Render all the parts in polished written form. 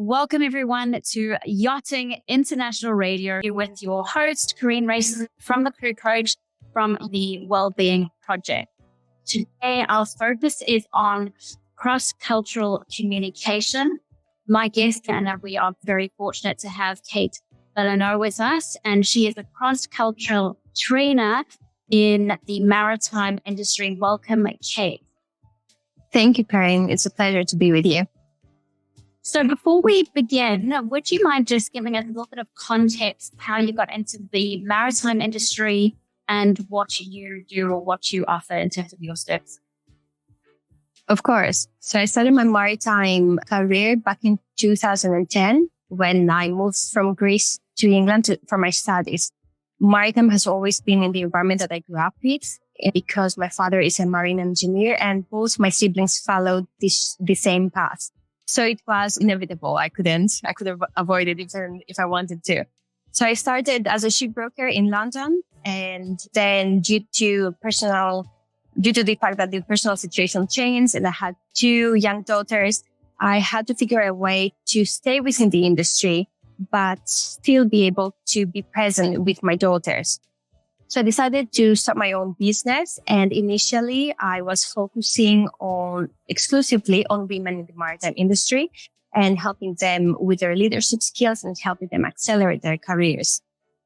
Welcome everyone to Yachting International Radio with your host, Karine Rayson from the Crew Coach from the Wellbeing Project. Today, our focus is on cross-cultural communication. My guest, and we are very fortunate to have Kate Bollanou with us, and she is a cross-cultural trainer in the maritime industry. Welcome, Kate. Thank you, Karine. It's a pleasure to be with you. So before we begin, would you mind just giving us a little bit of context how you got into the maritime industry and what you do or what you offer in terms of your steps? Of course. So I started my maritime career back in 2010 when I moved from Greece to England for my studies. Maritime has always been in the environment that I grew up with because my father is a marine engineer and both my siblings followed the same path. So it was inevitable. I could have avoided it if I wanted to. So I started as a shipbroker in London. And then due to the fact that the personal situation changed and I had 2 young daughters, I had to figure a way to stay within the industry, but still be able to be present with my daughters. So I decided to start my own business. And initially I was focusing exclusively on women in the maritime industry and helping them with their leadership skills and helping them accelerate their careers.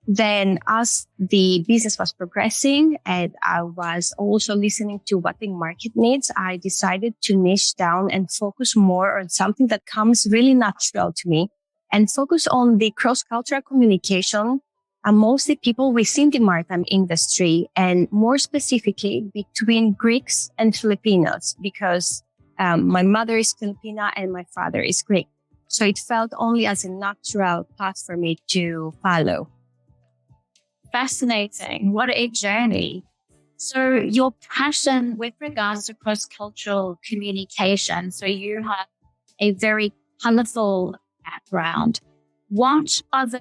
Then as the business was progressing and I was also listening to what the market needs, I decided to niche down and focus more on something that comes really natural to me and focus on the cross-cultural communication and mostly people within the maritime industry and more specifically between Greeks and Filipinos because my mother is Filipina and my father is Greek. So it felt only as a natural path for me to follow. Fascinating. What a journey. So your passion with regards to cross-cultural communication, so you have a very colorful background. What other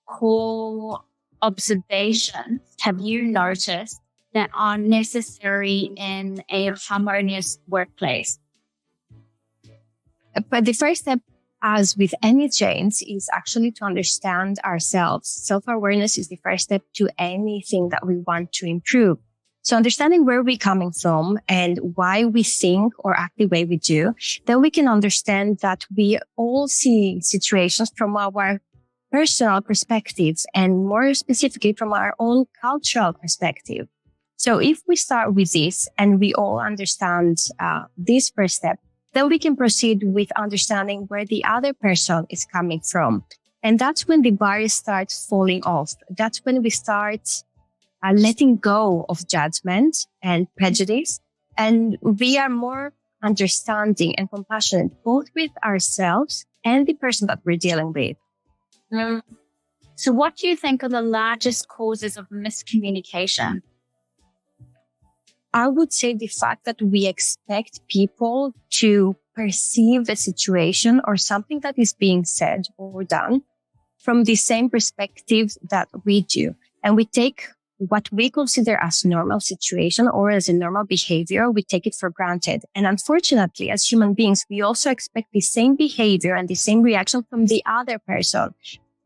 core observations have you noticed that are necessary in a harmonious workplace? But the first step, as with any change, is actually to understand ourselves. Self-awareness is the first step to anything that we want to improve. So understanding where we're coming from and why we think or act the way we do, then we can understand that we all see situations from our personal perspectives and more specifically from our own cultural perspective. So if we start with this and we all understand this first step, then we can proceed with understanding where the other person is coming from. And that's when the barriers start falling off. That's when we start letting go of judgment and prejudice. And we are more understanding and compassionate, both with ourselves and the person that we're dealing with. So what do you think are the largest causes of miscommunication? I would say the fact that we expect people to perceive a situation or something that is being said or done from the same perspective that we do. And we take what we consider as normal situation or as a normal behavior, we take it for granted. And unfortunately, as human beings, we also expect the same behavior and the same reaction from the other person.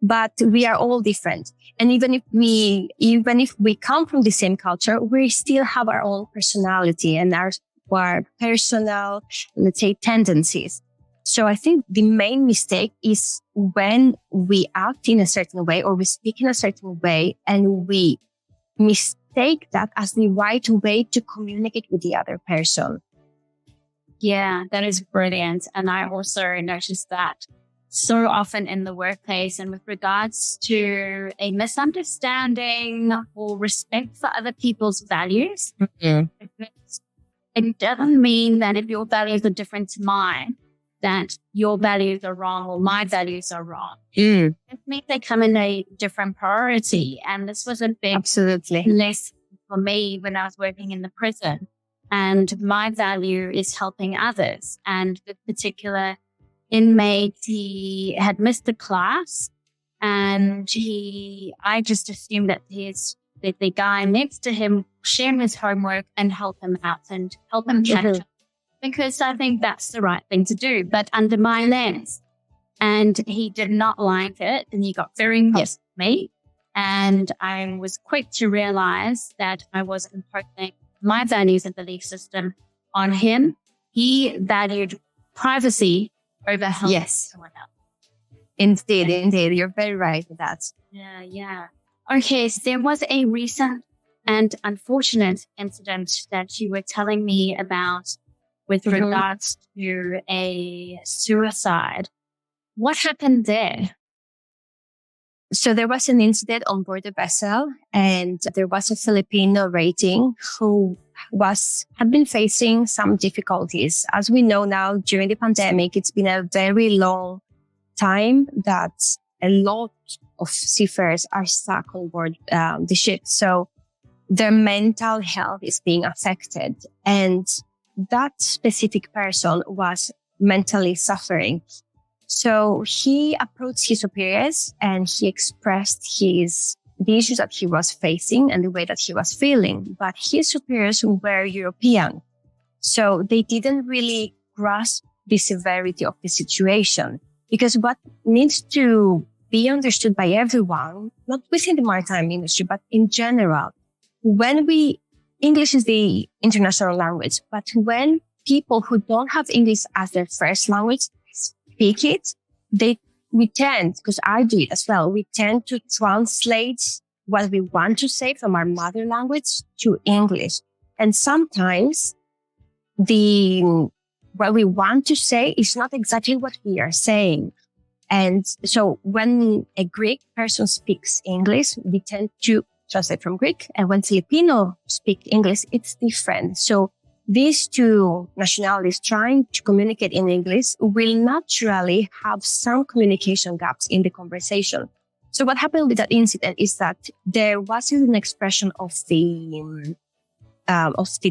But we are all different. And even if we come from the same culture, we still have our own personality and our personal, let's say, tendencies. So I think the main mistake is when we act in a certain way or we speak in a certain way and we mistake that as the right way to communicate with the other person. Yeah, that is brilliant. And I also noticed that so often in the workplace and with regards to a misunderstanding or respect for other people's values. Mm-hmm. It doesn't mean that if your values are different to mine, that your values are wrong or my values are wrong. It means they come in a different priority. And this was a big lesson for me when I was working in the prison. And my value is helping others. And the particular inmate, he had missed a class and I just assumed that the guy next to him share his homework and help him out and help him catch up. Because I think that's the right thing to do. But under my lens, And he did not like it, and he got very cross with me. And I was quick to realize that I was imposing my values and belief system on him. He valued privacy over helping someone else. Indeed. You're very right with that. Yeah. Okay, so there was a recent and unfortunate incident that you were telling me about with regards to a suicide. What happened there? So there was an incident on board the vessel, and there was a Filipino rating who had been facing some difficulties. As we know now, during the pandemic, it's been a very long time that a lot of seafarers are stuck on board the ship. So their mental health is being affected. And that specific person was mentally suffering. So he approached his superiors and he expressed the issues that he was facing and the way that he was feeling. But his superiors were European. So they didn't really grasp the severity of the situation. Because what needs to be understood by everyone, not within the maritime industry, but in general, English is the international language, but when people who don't have English as their first language speak it, we tend, because I do it as well, we tend to translate what we want to say from our mother language to English. And sometimes what we want to say is not exactly what we are saying. And so when a Greek person speaks English, we tend to translate from Greek. And when Filipino speak English, it's different. So these two nationalities trying to communicate in English will naturally have some communication gaps in the conversation. So what happened with that incident is that there wasn't an expression of the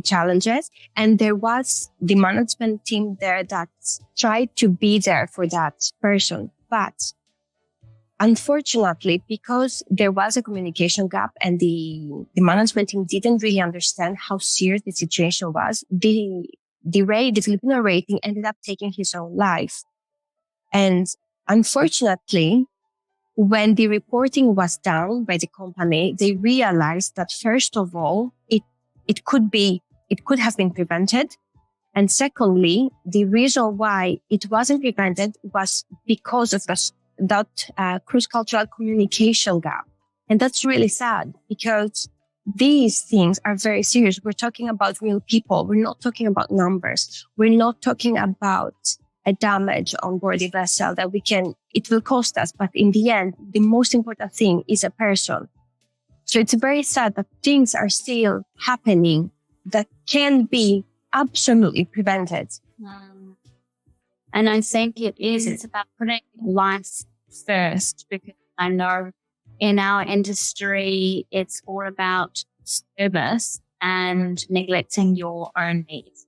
challenges, and there was the management team there that tried to be there for that person. But unfortunately, because there was a communication gap and the management team didn't really understand how serious the situation was, the Filipino rating ended up taking his own life. And unfortunately, when the reporting was done by the company, they realized that first of all, it could have been prevented. And secondly, the reason why it wasn't prevented was because of that cross-cultural communication gap. And that's really sad because these things are very serious. We're talking about real people. We're not talking about numbers. We're not talking about a damage on board the vessel that it will cost us. But in the end, the most important thing is a person. So it's very sad that things are still happening that can be absolutely prevented. And I think it's about putting life first, because I know in our industry, it's all about service and neglecting your own needs.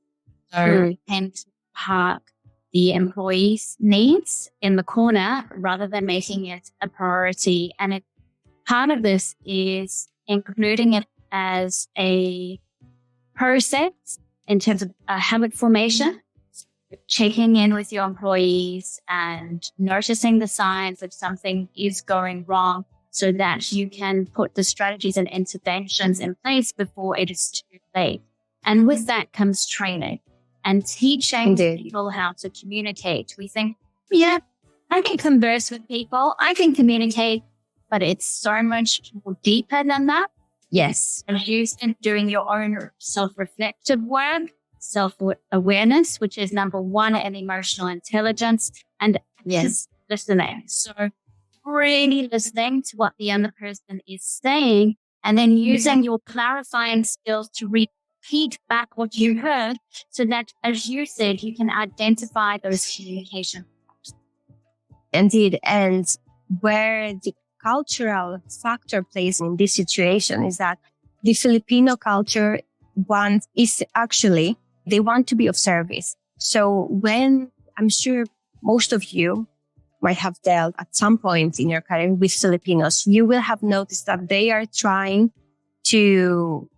So we tend to park the employees' needs in the corner rather than making it a priority. And part of this is including it as a process in terms of habit formation, checking in with your employees and noticing the signs if something is going wrong so that you can put the strategies and interventions in place before it is too late. And with that comes training and teaching people how to communicate. We think, yeah, I can converse with people, I can communicate, but it's so much more deeper than that. Yes. And you doing your own self-reflective work, self-awareness, which is number one in emotional intelligence, and listening. So really listening to what the other person is saying, and then using your clarifying skills to repeat back what you heard so that, as you said, you can identify those communication gaps. Indeed. And where the cultural factor plays in this situation is that the Filipino culture they want to be of service. So when I'm sure most of you might have dealt at some point in your career with Filipinos, you will have noticed that they are trying to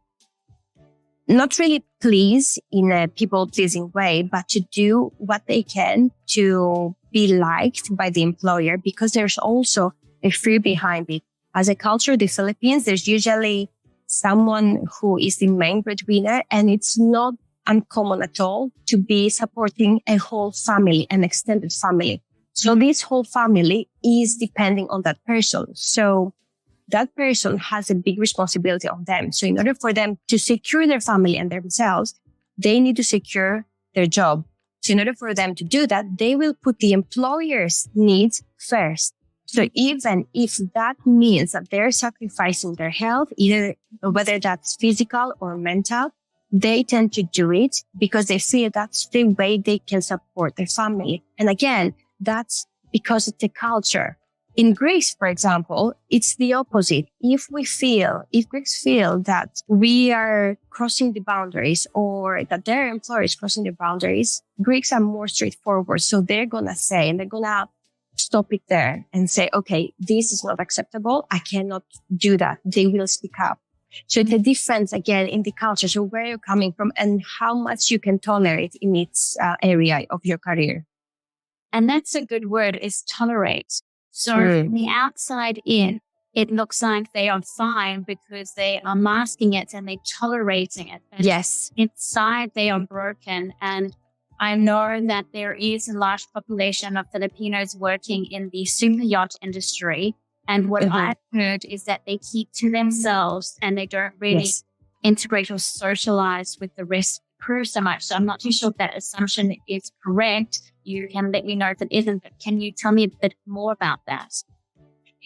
not really please in a people-pleasing way, but to do what they can to be liked by the employer, because there's also a fear behind it. As a culture, the Philippines, there's usually someone who is the main breadwinner, and it's not uncommon at all to be supporting a whole family, an extended family. So this whole family is depending on that person. So that person has a big responsibility on them. So in order for them to secure their family and themselves, they need to secure their job. So in order for them to do that, they will put the employer's needs first. So even if that means that they're sacrificing their health, either whether that's physical or mental, they tend to do it because they feel that's the way they can support their family. And again, that's because it's a culture. In Greece, for example, it's the opposite. If Greeks feel that we are crossing the boundaries or that their employer is crossing the boundaries, Greeks are more straightforward. So they're going to say, and they're going to stop it there and say, okay, this is not acceptable. I cannot do that. They will speak up. So it's a difference again in the culture. So where you're coming from and how much you can tolerate in its area of your career. And that's a good word, is tolerate. So from the outside in, it looks like they are fine because they are masking it and they're tolerating it. And yes. Inside, they are broken. And I know that there is a large population of Filipinos working in the super yacht industry. And what I've heard is that they keep to themselves and they don't really integrate or socialize with the rest of the crew so much. So I'm not too sure if that assumption is correct. You can let me know if it isn't, but can you tell me a bit more about that?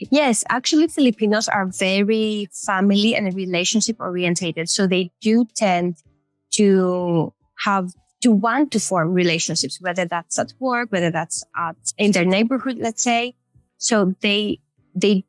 Yes, actually, Filipinos are very family and relationship orientated. So they do tend to want to form relationships, whether that's at work, whether that's in their neighborhood, let's say. So they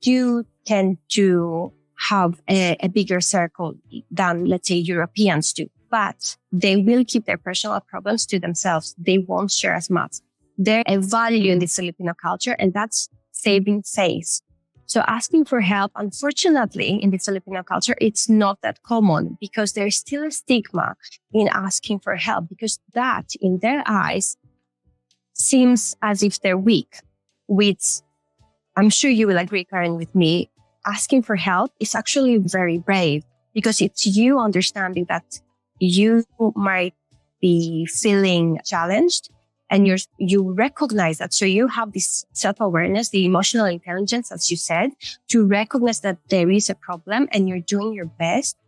do tend to have a bigger circle than, let's say, Europeans do. But they will keep their personal problems to themselves. They won't share as much. There's a value in the Filipino culture, and that's saving face. So asking for help, unfortunately, in the Filipino culture, it's not that common because there's still a stigma in asking for help because that, in their eyes, seems as if they're weak, which I'm sure you will agree, Karen, with me. Asking for help is actually very brave because it's you understanding that you might be feeling challenged and you recognize that. So you have this self-awareness, the emotional intelligence, as you said, to recognize that there is a problem and you're doing your best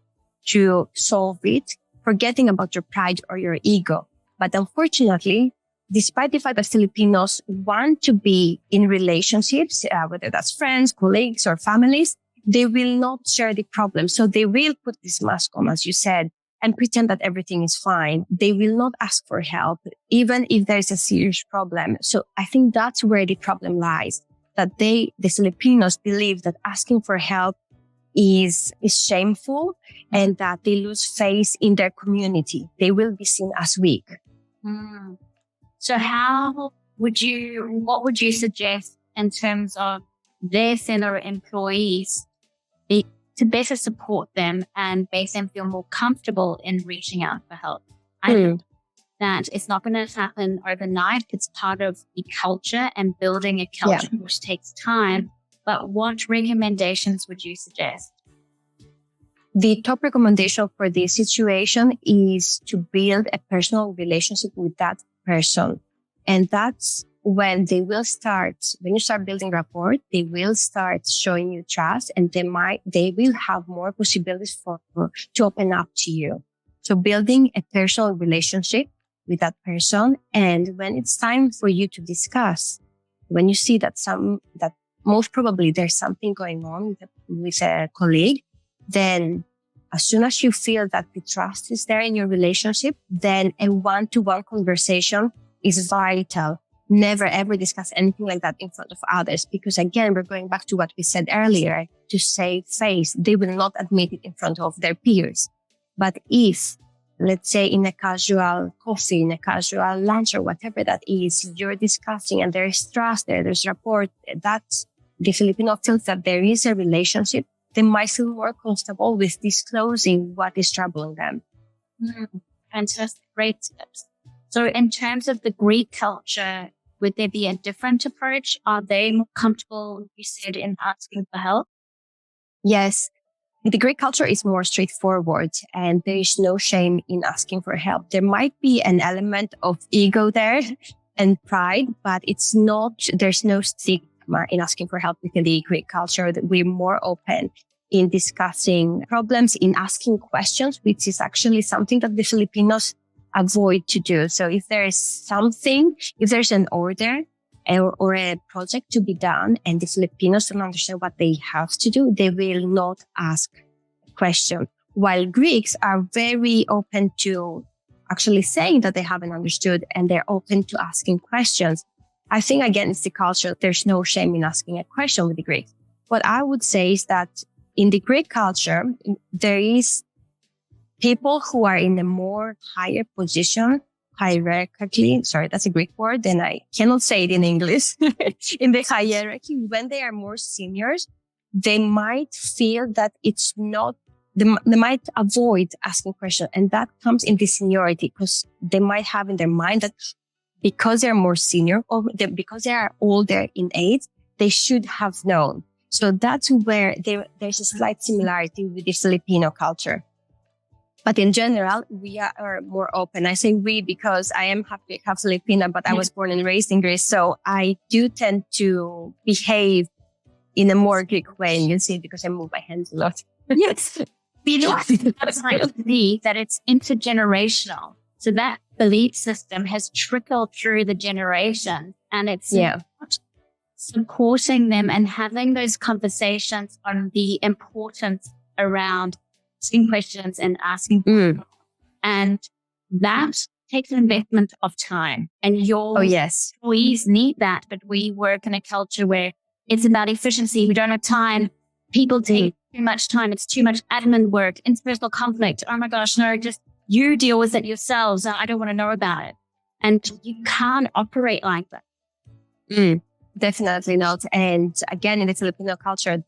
to solve it, forgetting about your pride or your ego. But unfortunately, despite the fact that Filipinos want to be in relationships, whether that's friends, colleagues, or families, they will not share the problem. So they will put this mask on, as you said, and pretend that everything is fine. They will not ask for help, even if there's a serious problem. So I think that's where the problem lies, that the Filipinos believe that asking for help is shameful and that they lose faith in their community. They will be seen as weak. So what would you suggest in terms of their fellow employees to better support them and make them feel more comfortable in reaching out for help? I think that it's not going to happen overnight. It's part of the culture and building a culture which takes time. But what recommendations would you suggest? The top recommendation for this situation is to build a personal relationship with that person. And that's when you start building rapport, they will start showing you trust and they will have more possibilities to open up to you. So building a personal relationship with that person. And when it's time for you to discuss, when you see that most probably there's something going on with a colleague, then as soon as you feel that the trust is there in your relationship, then a one-to-one conversation is vital. Never ever discuss anything like that in front of others. Because again, we're going back to what we said earlier, to save face. They will not admit it in front of their peers. But if, let's say in a casual coffee, in a casual lunch or whatever that is, you're discussing and there's trust there, there's rapport, that's the Filipino feels that there is a relationship, they might feel more comfortable with disclosing what is troubling them. Fantastic. Great tips. So in terms of the Greek culture, would there be a different approach? Are they more comfortable, you said, in asking for help? Yes. The Greek culture is more straightforward and there is no shame in asking for help. There might be an element of ego there and pride, but there's no stigma in asking for help within the Greek culture. That we're more open in discussing problems, in asking questions, which is actually something that the Filipinos avoid to do. So if there's an order or a project to be done and the Filipinos don't understand what they have to do, they will not ask a question. While Greeks are very open to actually saying that they haven't understood and they're open to asking questions. I think, again, it's the culture. There's no shame in asking a question with the Greeks. What I would say is that in the Greek culture, there is people who are in a more higher position, hierarchically. Sorry, that's a Greek word, and I cannot say it in English. In the hierarchy, when they are more seniors, they might feel that it's not, they might avoid asking questions. And that comes in the seniority because they might have in their mind that because they're more senior or because they are older in age, they should have known. So that's where there's a slight similarity with the Filipino culture. But in general, we are more open. I say we because I am half Filipino, but I was born and raised in Greece. So I do tend to behave in a more Greek way. And you see it because I move my hands a lot. Yes. That's my belief that it's intergenerational. So that belief system has trickled through the generation and it's supporting them and having those conversations on the importance around asking questions and asking. And that takes an investment of time. And your employees need that. But we work in a culture where it's about efficiency. We don't have time. People take too much time. It's too much admin work, interpersonal conflict. Oh my gosh, no, just you deal with it yourselves. I don't want to know about it. And you can't operate like that. Definitely not. And again, in the Filipino culture,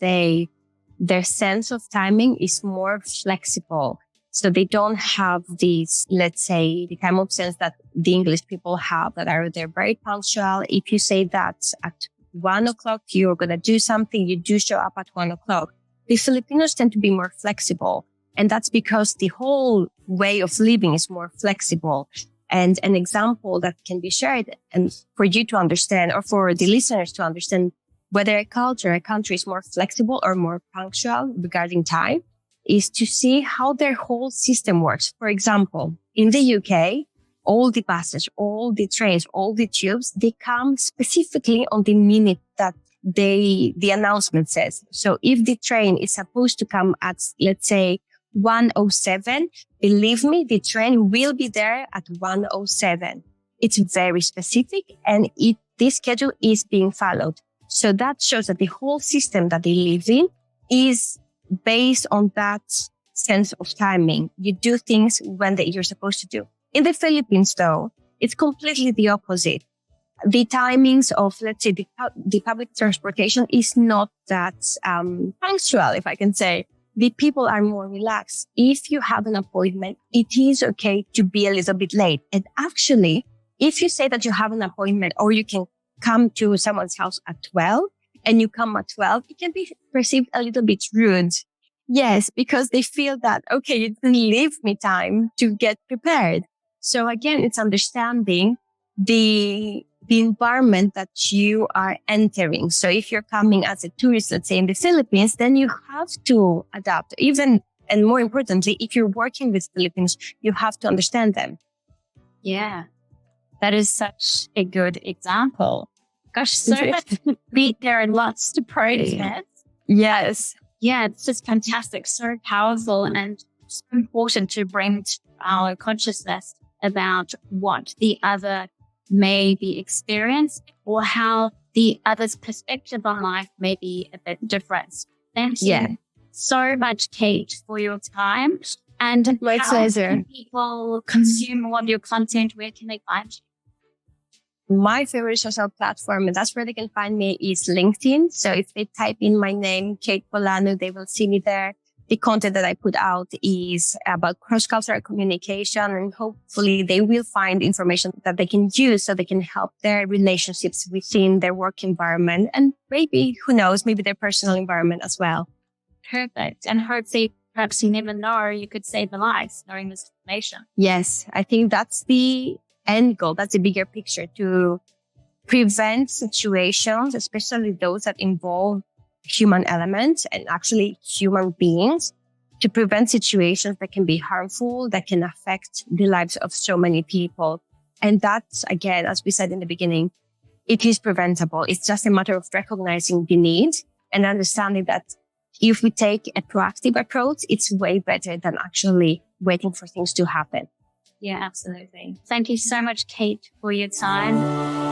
their sense of timing is more flexible. So they don't have these, let's say, the kind of sense that the English people have they're very punctual. If you say that at 1:00, you're going to do something, you do show up at 1:00. The Filipinos tend to be more flexible. And that's because the whole way of living is more flexible. And an example that can be shared and for you to understand or for the listeners to understand whether a country is more flexible or more punctual regarding time is to see how their whole system works. For example, in the UK, all the buses, all the trains, all the tubes, they come specifically on the minute that the announcement says. So if the train is supposed to come at, let's say, 1:07, believe me, the train will be there at 1:07. It's very specific and this schedule is being followed. So that shows that the whole system that they live in is based on that sense of timing. You do things when you're supposed to do. In the Philippines, though, it's completely the opposite. The timings of, let's say, the public transportation is not that punctual, if I can say. The people are more relaxed. If you have an appointment, it is okay to be a little bit late. And actually, if you say that you have an appointment or you can come to someone's house at 12 and you come at 12, it can be perceived a little bit rude. Yes, because they feel that, okay, you didn't leave me time to get prepared. So again, it's understanding the environment that you are entering. So if you're coming as a tourist, let's say in the Philippines, then you have to adapt. Even, and more importantly, if you're working with Filipinos, you have to understand them. Yeah, that is such a good example. Gosh, so much there are lots to process. Yes. Yeah, it's just fantastic, so powerful and so important to bring to our consciousness about what the other may be experienced or how the other's perspective on life may be a bit different. Thank you so much, Kate, for your time. And my pleasure. How can people consume more of your content? Where can they find you? My favorite social platform, and that's where they can find me, is LinkedIn. So if they type in my name, Kate Bollanou, they will see me there. the content that I put out is about cross-cultural communication, and hopefully they will find information that they can use so they can help their relationships within their work environment, and maybe, who knows, maybe their personal environment as well. Perfect. And hopefully, perhaps you never know, you could save a life knowing this information. Yes, I think that's the end goal. That's the bigger picture, to prevent situations, especially those that involve human elements and actually human beings, to prevent situations that can be harmful, that can affect the lives of so many people. And that's, again, as we said in the beginning, it is preventable. It's just a matter of recognizing the need and understanding that if we take a proactive approach, it's way better than actually waiting for things to happen. Yeah, absolutely. Thank you so much, Kate, for your time.